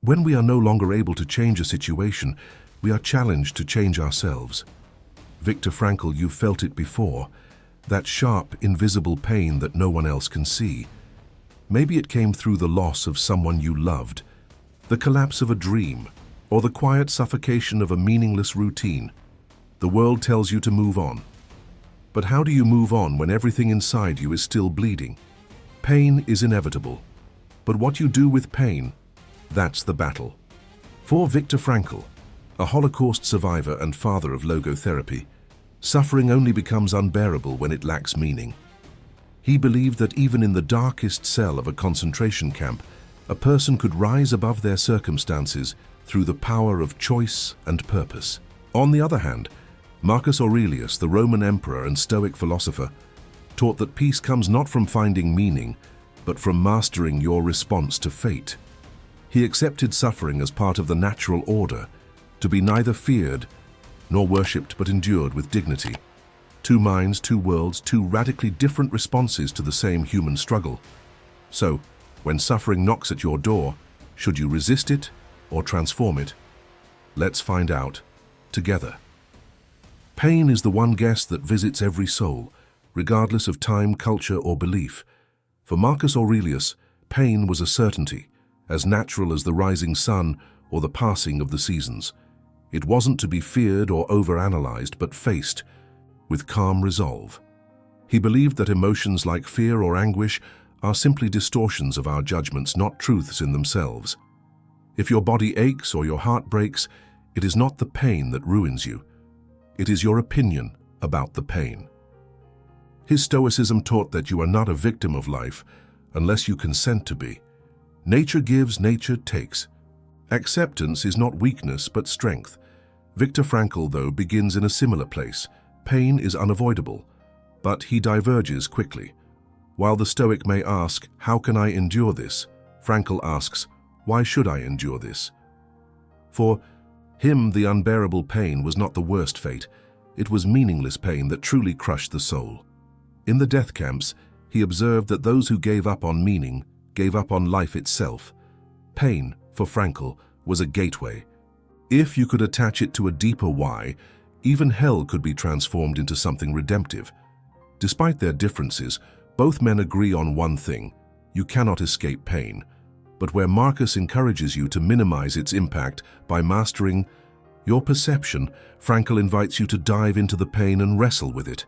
When we are no longer able to change a situation, we are challenged to change ourselves. Viktor Frankl, you've felt it before, that sharp, invisible pain that no one else can see. Maybe it came through the loss of someone you loved, the collapse of a dream, or the quiet suffocation of a meaningless routine. The world tells you to move on. But how do you move on when everything inside you is still bleeding? Pain is inevitable. But what you do with pain, that's the battle. For Viktor Frankl, a Holocaust survivor and father of logotherapy, suffering only becomes unbearable when it lacks meaning. He believed that even in the darkest cell of a concentration camp, a person could rise above their circumstances through the power of choice and purpose. On the other hand, Marcus Aurelius, the Roman emperor and Stoic philosopher, taught that peace comes not from finding meaning, but from mastering your response to fate. He accepted suffering as part of the natural order, to be neither feared nor worshipped but endured with dignity. Two minds, two worlds, two radically different responses to the same human struggle. So, when suffering knocks at your door, should you resist it or transform it? Let's find out together. Pain is the one guest that visits every soul, regardless of time, culture, or belief. For Marcus Aurelius, pain was a certainty, as natural as the rising sun or the passing of the seasons. It wasn't to be feared or overanalyzed, but faced with calm resolve. He believed that emotions like fear or anguish are simply distortions of our judgments, not truths in themselves. If your body aches or your heart breaks, it is not the pain that ruins you. It is your opinion about the pain. His Stoicism taught that you are not a victim of life unless you consent to be. Nature gives, nature takes. Acceptance is not weakness but strength. Viktor Frankl, though, begins in a similar place. Pain is unavoidable, but he diverges quickly. While the Stoic may ask, "How can I endure this?" Frankl asks, "Why should I endure this?" For him, the unbearable pain was not the worst fate. It was meaningless pain that truly crushed the soul. In the death camps, he observed that those who gave up on meaning gave up on life itself. Pain, for Frankl, was a gateway. If you could attach it to a deeper why, even hell could be transformed into something redemptive. Despite their differences, both men agree on one thing: you cannot escape pain. But where Marcus encourages you to minimize its impact by mastering your perception, Frankl invites you to dive into the pain and wrestle with it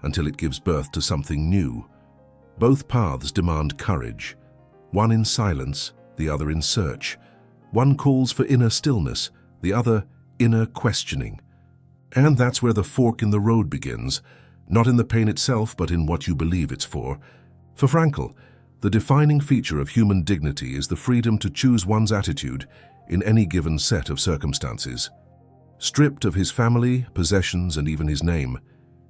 until it gives birth to something new. Both paths demand courage, one in silence, the other in search. One calls for inner stillness, the other inner questioning. And that's where the fork in the road begins, not in the pain itself, but in what you believe it's for. For Frankl, the defining feature of human dignity is the freedom to choose one's attitude in any given set of circumstances. Stripped of his family, possessions, and even his name,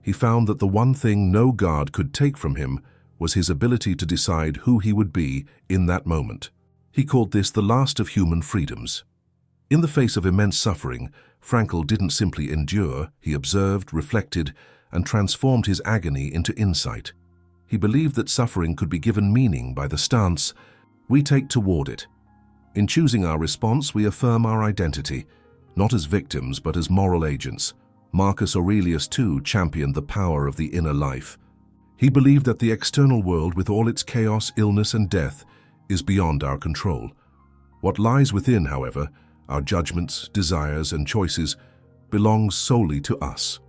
he found that the one thing no guard could take from him was his ability to decide who he would be in that moment. He called this the last of human freedoms. In the face of immense suffering, Frankl didn't simply endure, he observed, reflected, and transformed his agony into insight. He believed that suffering could be given meaning by the stance we take toward it. In choosing our response, we affirm our identity, not as victims but as moral agents. Marcus Aurelius, too, championed the power of the inner life. He believed that the external world, with all its chaos, illness, and death, is beyond our control. What lies within, however, our judgments, desires, and choices, belongs solely to us.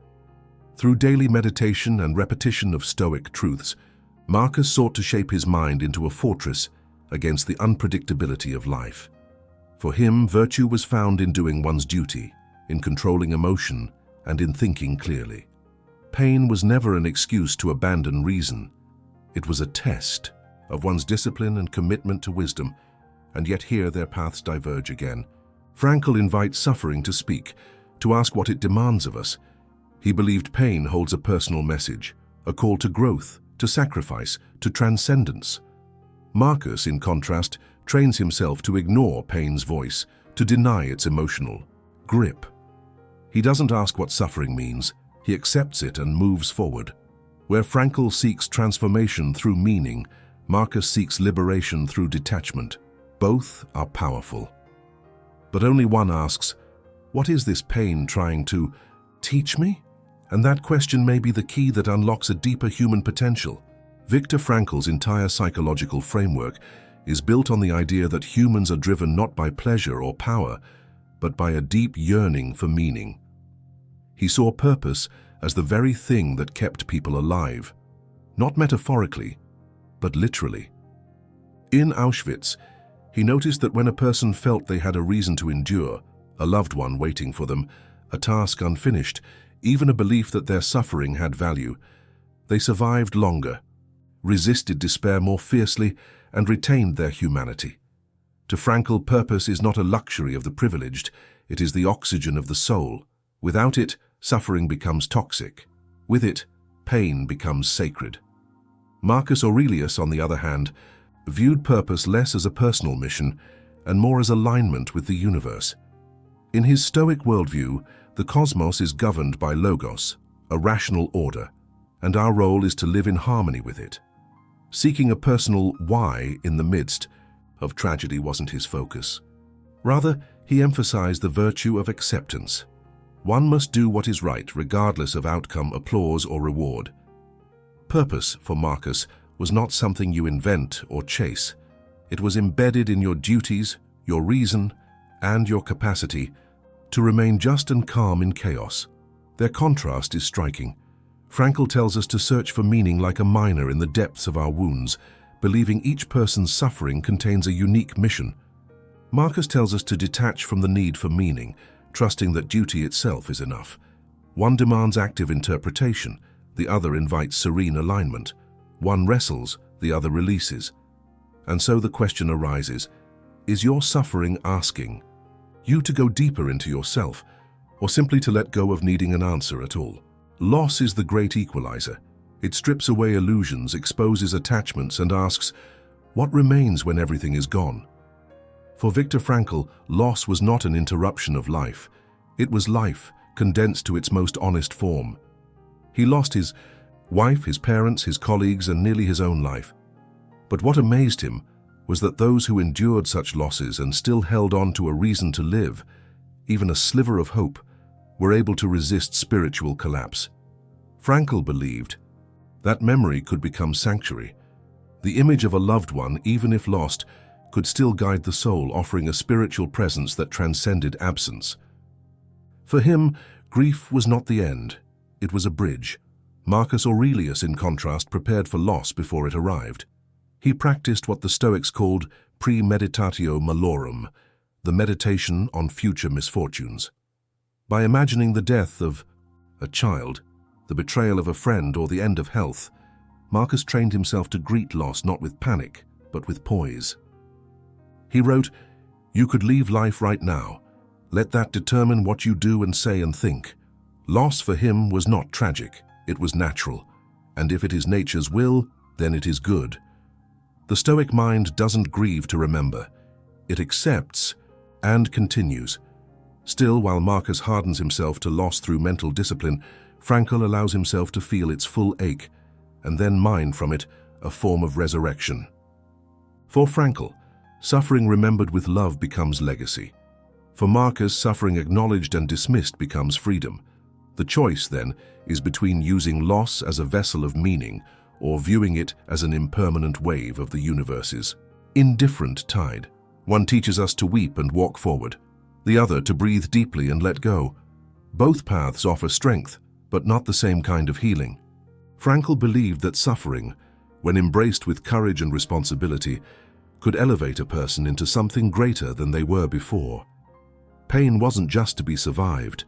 Through daily meditation and repetition of Stoic truths, Marcus sought to shape his mind into a fortress against the unpredictability of life. For him, virtue was found in doing one's duty, in controlling emotion, and in thinking clearly. Pain was never an excuse to abandon reason. It was a test of one's discipline and commitment to wisdom, and yet here their paths diverge again. Frankl invites suffering to speak, to ask what it demands of us. He believed pain holds a personal message, a call to growth, to sacrifice, to transcendence. Marcus, in contrast, trains himself to ignore pain's voice, to deny its emotional grip. He doesn't ask what suffering means, he accepts it and moves forward. Where Frankl seeks transformation through meaning, Marcus seeks liberation through detachment. Both are powerful. But only one asks, what is this pain trying to teach me? And that question may be the key that unlocks a deeper human potential. Viktor Frankl's entire psychological framework is built on the idea that humans are driven not by pleasure or power, but by a deep yearning for meaning. He saw purpose as the very thing that kept people alive, not metaphorically, but literally. In Auschwitz, he noticed that when a person felt they had a reason to endure, a loved one waiting for them, a task unfinished, even a belief that their suffering had value, they survived longer, resisted despair more fiercely, and retained their humanity. To Frankl, purpose is not a luxury of the privileged, it is the oxygen of the soul. Without it, suffering becomes toxic. With it, pain becomes sacred. Marcus Aurelius, on the other hand, viewed purpose less as a personal mission and more as alignment with the universe. In his Stoic worldview, the cosmos is governed by logos, a rational order, and our role is to live in harmony with it. Seeking a personal why in the midst of tragedy wasn't his focus. Rather, he emphasized the virtue of acceptance. One must do what is right, regardless of outcome, applause, or reward. Purpose, for Marcus, was not something you invent or chase. It was embedded in your duties, your reason, and your capacity to remain just and calm in chaos. Their contrast is striking. Frankl tells us to search for meaning like a miner in the depths of our wounds, believing each person's suffering contains a unique mission. Marcus tells us to detach from the need for meaning, trusting that duty itself is enough. One demands active interpretation, the other invites serene alignment. One wrestles, the other releases. And so the question arises, is your suffering asking you to go deeper into yourself, or simply to let go of needing an answer at all? Loss is the great equalizer. It strips away illusions, exposes attachments, and asks, what remains when everything is gone? For Viktor Frankl, loss was not an interruption of life. It was life, condensed to its most honest form. He lost his wife, his parents, his colleagues, and nearly his own life. But what amazed him was that those who endured such losses and still held on to a reason to live, even a sliver of hope, were able to resist spiritual collapse. Frankl believed that memory could become sanctuary. The image of a loved one, even if lost, could still guide the soul, offering a spiritual presence that transcended absence. For him, grief was not the end. It was a bridge. Marcus Aurelius, in contrast, prepared for loss before it arrived. He practiced what the Stoics called premeditatio malorum, the meditation on future misfortunes. By imagining the death of a child, the betrayal of a friend, or the end of health, Marcus trained himself to greet loss not with panic, but with poise. He wrote, "You could leave life right now. Let that determine what you do and say and think." Loss for him was not tragic, it was natural, and if it is nature's will, then it is good. The Stoic mind doesn't grieve to remember. It accepts and continues. Still, while Marcus hardens himself to loss through mental discipline, Frankl allows himself to feel its full ache, and then mine from it a form of resurrection. For Frankl, suffering remembered with love becomes legacy. For Marcus, suffering acknowledged and dismissed becomes freedom. The choice, then, is between using loss as a vessel of meaning or viewing it as an impermanent wave of the universe's indifferent tide. One teaches us to weep and walk forward, the other to breathe deeply and let go. Both paths offer strength, but not the same kind of healing. Frankl believed that suffering, when embraced with courage and responsibility, could elevate a person into something greater than they were before. Pain wasn't just to be survived,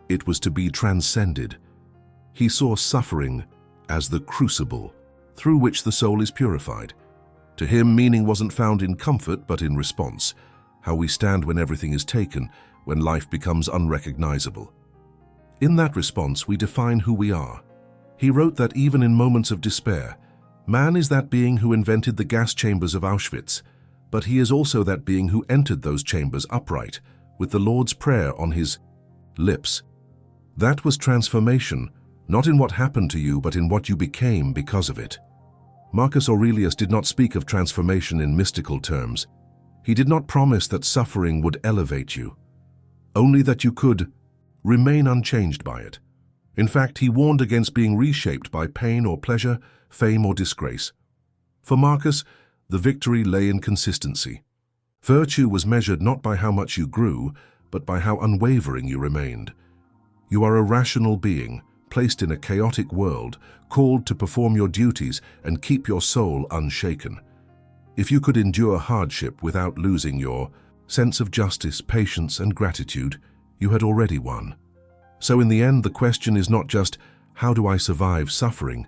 it was to be transcended. He saw suffering as the crucible through which the soul is purified. To him, meaning wasn't found in comfort but in response, how we stand when everything is taken, when life becomes unrecognizable. In that response, we define who we are. He wrote that even in moments of despair, man is that being who invented the gas chambers of Auschwitz, but he is also that being who entered those chambers upright, with the Lord's Prayer on his lips. That was transformation, not in what happened to you, but in what you became because of it. Marcus Aurelius did not speak of transformation in mystical terms. He did not promise that suffering would elevate you, only that you could remain unchanged by it. In fact, he warned against being reshaped by pain or pleasure, fame or disgrace. For Marcus, the victory lay in consistency. Virtue was measured not by how much you grew, but by how unwavering you remained. You are a rational being, placed in a chaotic world, called to perform your duties and keep your soul unshaken. If you could endure hardship without losing your sense of justice, patience, and gratitude, you had already won. So in the end, the question is not just, how do I survive suffering,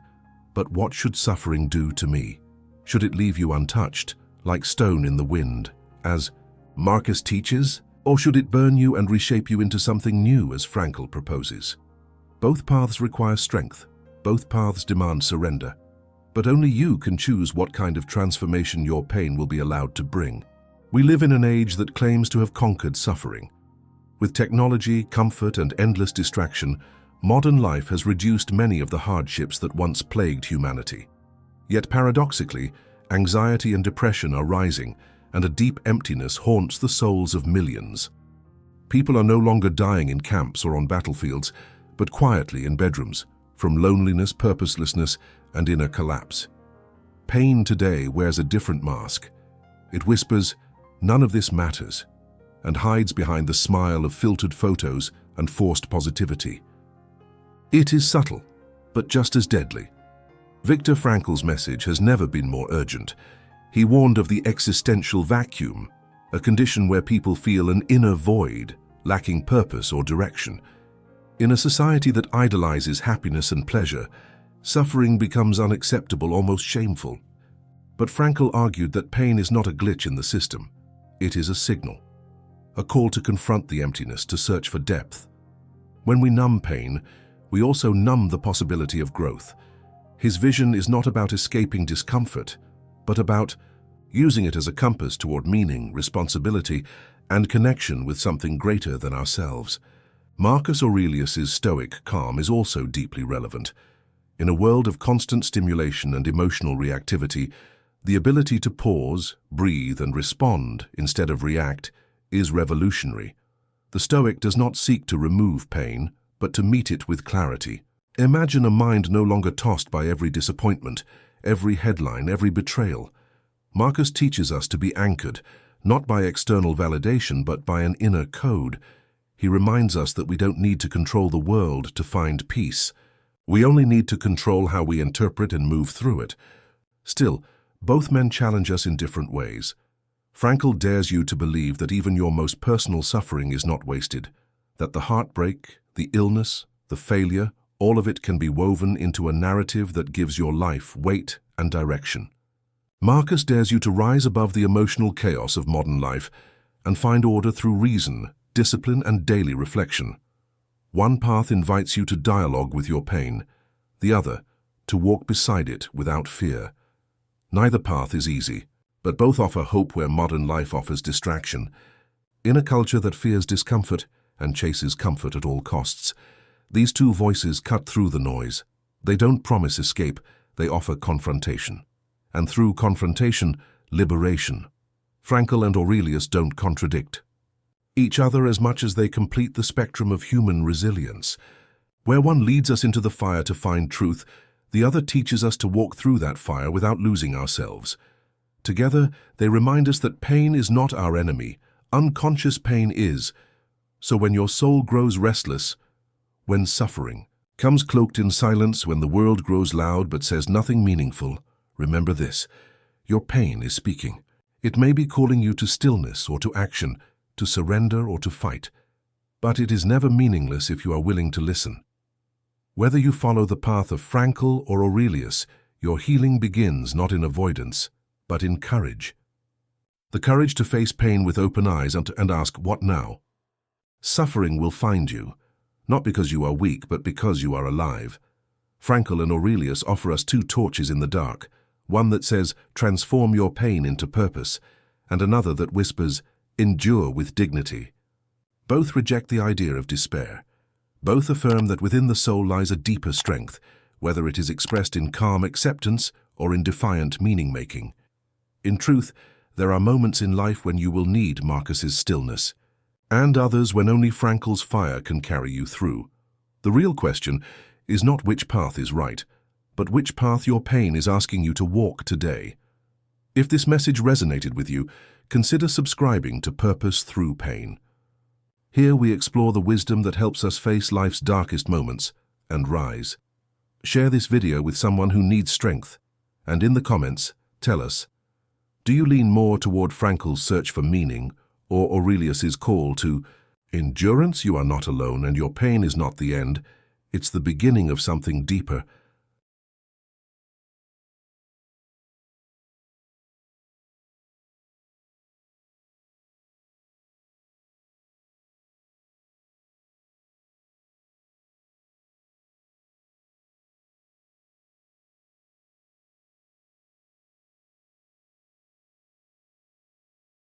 but what should suffering do to me? Should it leave you untouched, like stone in the wind, as Marcus teaches, or should it burn you and reshape you into something new, as Frankl proposes? Both paths require strength. Both paths demand surrender. But only you can choose what kind of transformation your pain will be allowed to bring. We live in an age that claims to have conquered suffering. With technology, comfort, and endless distraction, modern life has reduced many of the hardships that once plagued humanity. Yet paradoxically, anxiety and depression are rising, and a deep emptiness haunts the souls of millions. People are no longer dying in camps or on battlefields, but quietly in bedrooms, from loneliness, purposelessness, and inner collapse. Pain today wears a different mask. It whispers, "None of this matters," and hides behind the smile of filtered photos and forced positivity. It is subtle, but just as deadly. Viktor Frankl's message has never been more urgent. He warned of the existential vacuum, a condition where people feel an inner void, lacking purpose or direction. In a society that idolizes happiness and pleasure, suffering becomes unacceptable, almost shameful. But Frankl argued that pain is not a glitch in the system. It is a signal, a call to confront the emptiness, to search for depth. When we numb pain, we also numb the possibility of growth. His vision is not about escaping discomfort, but about using it as a compass toward meaning, responsibility, and connection with something greater than ourselves. Marcus Aurelius's Stoic calm is also deeply relevant. In a world of constant stimulation and emotional reactivity, the ability to pause, breathe, and respond instead of react is revolutionary. The Stoic does not seek to remove pain, but to meet it with clarity. Imagine a mind no longer tossed by every disappointment, every headline, every betrayal. Marcus teaches us to be anchored, not by external validation, but by an inner code. He reminds us that we don't need to control the world to find peace. We only need to control how we interpret and move through it. Still, both men challenge us in different ways. Frankl dares you to believe that even your most personal suffering is not wasted, that the heartbreak, the illness, the failure, all of it can be woven into a narrative that gives your life weight and direction. Marcus dares you to rise above the emotional chaos of modern life and find order through reason, discipline, and daily reflection. One path invites you to dialogue with your pain, the other, to walk beside it without fear. Neither path is easy, but both offer hope where modern life offers distraction. In a culture that fears discomfort and chases comfort at all costs, these two voices cut through the noise. They don't promise escape, they offer confrontation. And through confrontation, liberation. Frankl and Aurelius don't contradict each other as much as they complete the spectrum of human resilience. Where one leads us into the fire to find truth, the other teaches us to walk through that fire without losing ourselves. Together, they remind us that pain is not our enemy. Unconscious pain is. So when your soul grows restless, when suffering comes cloaked in silence, when the world grows loud but says nothing meaningful, remember this: your pain is speaking. It may be calling you to stillness or to action, to surrender or to fight, but it is never meaningless if you are willing to listen. Whether you follow the path of Frankl or Aurelius, your healing begins not in avoidance, but in courage. The courage to face pain with open eyes and ask, what now? Suffering will find you, not because you are weak, but because you are alive. Frankl and Aurelius offer us two torches in the dark, one that says, transform your pain into purpose, and another that whispers, endure with dignity. Both reject the idea of despair. Both affirm that within the soul lies a deeper strength, whether it is expressed in calm acceptance or in defiant meaning-making. In truth, there are moments in life when you will need Marcus's stillness, and others when only Frankl's fire can carry you through. The real question is not which path is right, but which path your pain is asking you to walk today. If this message resonated with you, consider subscribing to Purpose Through Pain. Here we explore the wisdom that helps us face life's darkest moments and rise. Share this video with someone who needs strength, and in the comments, tell us, do you lean more toward Frankl's search for meaning or Aurelius's call to endurance? You are not alone, and your pain is not the end. It's the beginning of something deeper,